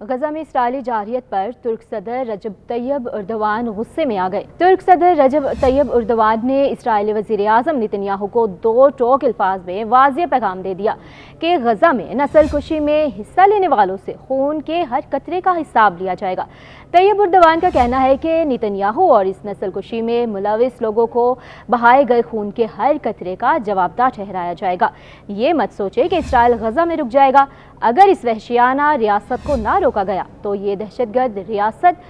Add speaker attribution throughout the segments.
Speaker 1: गजा में इसराइली जारहियत पर तुर्क सदर रजब तैयब एर्दोवान गुस्से में आ गए। तुर्क सदर रजब तैयब एर्दोवान ने इसराइली वज़ीर आज़म नेतन्याहू को दो टोक अल्फाज में वाज़ेह पैगाम दे दिया कि गजा में नस्लकुशी में हिस्सा लेने वालों से खून के हर कतरे का हिसाब लिया जाएगा। तैयब एर्दोवान का कहना है कि नेतन्याहू और इस नस्लकुशी में मुलविस लोगों को बहाए गए खून के हर कतरे का जवाबदार ठहराया जाएगा। ये मत सोचे कि इसराइल गजा में रुक जाएगा। अगर इस वहशियाना रियासत को ना रोका गया तो ये दहशतगर्द रियासत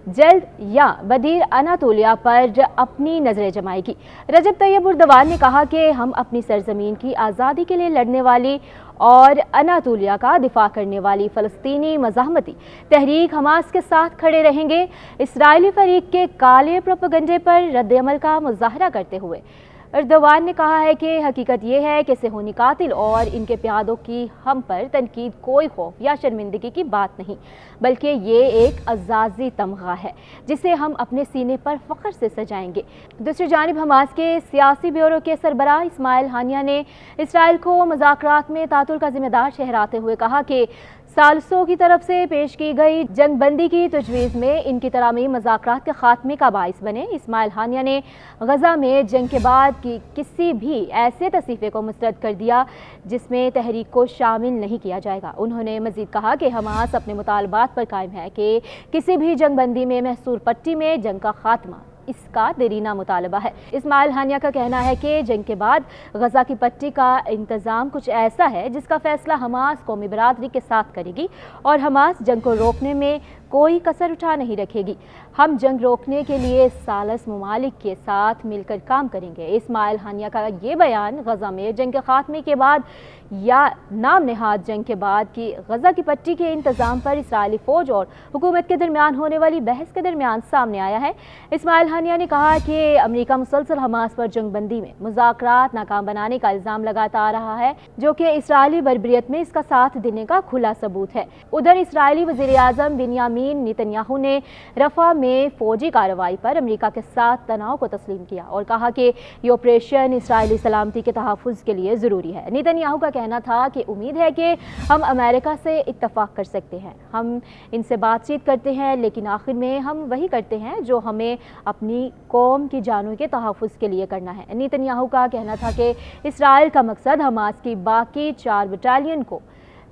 Speaker 1: जल्द या बदीर अनातोलिया पर अपनी नजरें जमाएगी। रजब तैयब एर्दोवान ने कहा कि हम अपनी सरजमीन की आज़ादी के लिए लड़ने वाली और अनातोलिया का दिफा करने वाली फ़लस्तीनी मज़ाहमती तहरीक हमास के साथ खड़े रहेंगे। इसराइली फरीक के काले प्रोपेगेंडे पर रद्द-ए-अमल का मुज़ाहरा करते हुए एर्दोवान ने कहा है कि हकीकत यह है कि सेहूनी कातिल और इनके प्यादों की हम पर तनकीद कोई खौफ या शर्मिंदगी की बात नहीं, बल्कि ये एक अज़ाज़ी तमगा है जिसे हम अपने सीने पर फ़ख्र से सजाएंगे। दूसरी जानिब हमास के सियासी ब्यूरो के सरबराह इस्माइल हानिया ने इसराइल को मुज़ाकरात में तातुल का जिम्मेदार ठहराते हुए कहा कि सालसों की तरफ से पेश की गई जंगबंदी की तजवीज़ में इनकी तरामीम मुज़ाकरात के खात्मे का बाइस बने। इस्माइल हानिया ने गजा में जंग के बाद की किसी भी ऐसे तसीफ़े को मुस्तरद कर दिया जिसमें तहरीक को शामिल नहीं किया जाएगा। उन्होंने मज़ीद कहा कि हमास अपने मुतालबात पर कायम है कि किसी भी जंगबंदी में महसूर पट्टी में जंग का खात्मा इसका देरीना मुतालबा है। इस्माइल हानिया का कहना है कि जंग के बाद गजा की पट्टी का इंतज़ाम कुछ ऐसा है जिसका फैसला हमास कौमी बरादरी के साथ करेगी और हमास जंग को रोकने में कोई कसर उठा नहीं रखेगी। हम जंग रोकने के लिए सालस ममालिक के साथ मिलकर काम करेंगे। इस्माइल हानिया का ये बयान गजा में जंग के खात्मे के बाद या नाम नहाद जंग के बाद की गजा की पट्टी के इंतज़ाम पर इसराइली फ़ौज और हुकूमत के दरमियान होने वाली बहस के दरमियान सामने आया है। इस्माइल हानिया ने कहा कि अमेरिका मुसलसल हमास पर जंगबंदी में मुज़ाकरात नाकाम बनाने का इल्ज़ाम लगाता आ रहा है, जो कि इसराइली बर्बरियत में इसका साथ देने का खुला सबूत है। उधर इसराइली वज़ीर आज़म बिन्यामीन नेतन्याहू ने रफ़ा में फ़ौजी कार्रवाई पर अमेरिका के साथ तनाव को तस्लीम किया और कहा कि ये ऑपरेशन इसराइली सलामती के तहफ़्फ़ुज़ के लिए ज़रूरी है। नेतन्याहू का कहना था कि उम्मीद है कि हम अमेरिका से इत्तफ़ाक़ कर सकते हैं, हम इनसे बातचीत करते हैं, लेकिन आखिर में हम वही करते हैं जो हमें अपनी कौम की जानों के तहफ़्फ़ुज़ के लिए करना है। नेतन्याहू का कहना था कि इसराइल का मकसद हमास की बाकी 4 बटालियन को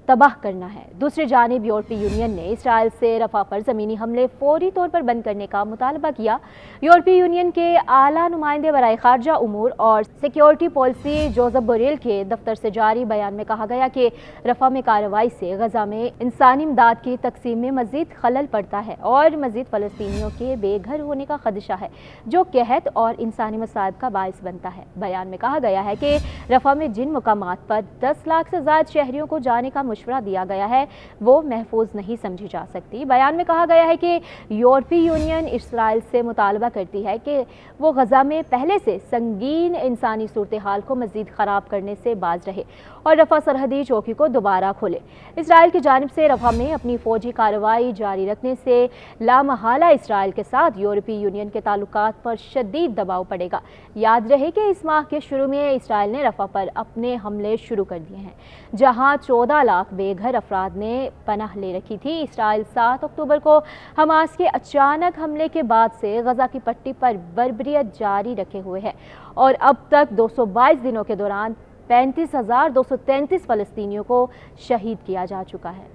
Speaker 1: तबाह करना है। दूसरी जानिब यूरोपीय यूनियन ने इसराइल से रफ़ा पर ज़मीनी हमले फौरी तौर पर बंद करने का मुतालबा किया। यूरोपीय यूनियन के आला नुमाइंदे बराए खारजा उमूर और सिक्योरिटी पॉलिसी जोसेफ बोरेल के दफ्तर से जारी बयान में कहा गया कि रफ़ा में कार्रवाई से गजा में इंसानी इमदाद की तकसीम में मज़ीद खलल पड़ता है और मज़ीद फ़लस्तीनियों के बेघर होने का खदशा है, जो कहत और इंसानी मसाइब का बाइस बनता है। बयान में कहा गया है कि रफ़ा में जिन मुकामात पर 10 लाख से ज़्यादा शहरियों को जाने का मशवरा दिया गया है वो महफूज नहीं समझी जा सकती। बयान में कहा गया है कि यूरोपीय यूनियन इसराइल से मुतालबा करती है कि वो गजा में पहले से संगीन इंसानी सूरत हाल को मजीद ख़राब करने से बाज रहे और रफ़ा सरहदी चौकी को दोबारा खोले। इसराइल की जानिब से रफ़ा में अपनी फ़ौजी कार्रवाई जारी रखने से लामहाला इसराइल के साथ यूरोपीय यूनियन के ताल्लुकात पर शदीद दबाव पड़ेगा। याद रहे कि इस माह के शुरू में इसराइल ने रफ़ा पर अपने हमले शुरू कर दिए हैं, जहाँ 14 लाख बेघर अफराद ने पनाह ले रखी थी। इसराइल 7 अक्टूबर को हमास के अचानक हमले के बाद से गजा की पट्टी पर बर्बरियत जारी रखे हुए है और अब तक 222 दिनों के दौरान 35,233 फ़लस्तीनियों को शहीद किया जा चुका है।